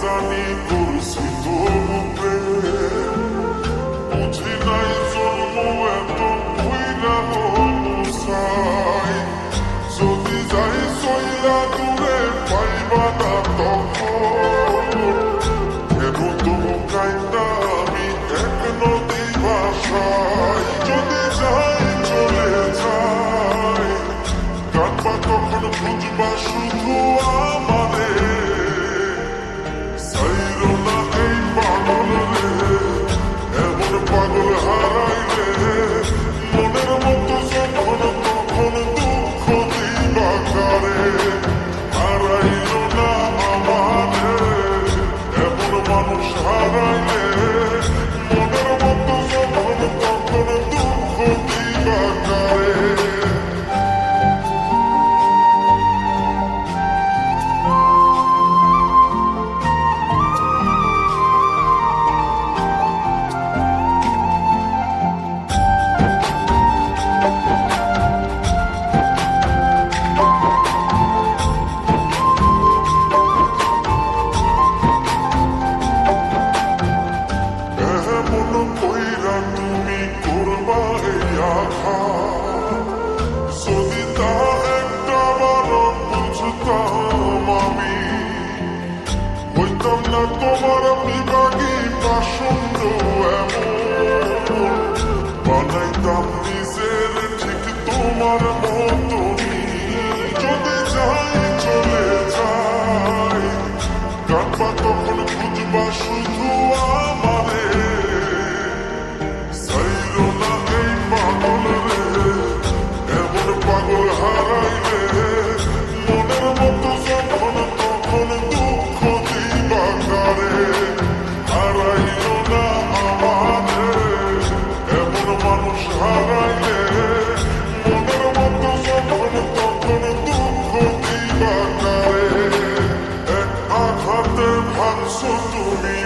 জানি করছি তবু প্রেম, বুঝি নাই জন্ম এত ভুইরা চাই। যদি যাই সইলা দূরে পাইবা না তখন, কেন তবু কাইন্দা আমি এক নদী ভাষায়। যদি যাই চলে যাই, কাঁদবা তখন বুঝবা শুধু আমারে। সাইরো না এই পাগল রে, এমন পাগল হারাইলে মনের মতো যখন তখন দুঃখ দিবা কারে। হারাইলো না আমারে, এমন মানুষ হারাইলে মনের মতো যখন তখন দুঃখ দিবা কারে। কইরা তুমি করবা এই আঘাত, যদি তা একটা বারো বুঝতাম আমি, হইতাম না তোমার বিভাগী পাষণ্ড এমন, বানাইতাম নিজের ঠিক তোমার মতনই। যদি যাই চলে যাই, কাঁদবা তখন বুঝবা শুধু আমারে। পাগল হারাইলে মনের মতো যখন তখন দুঃখ দিবা কারে। হারাইলো না আমারে, এমন মানুষ হারাইলে মনের মতো যখন তখন দুঃখ দিবা কারে। এক আঘাতে ভাঙছো তুমি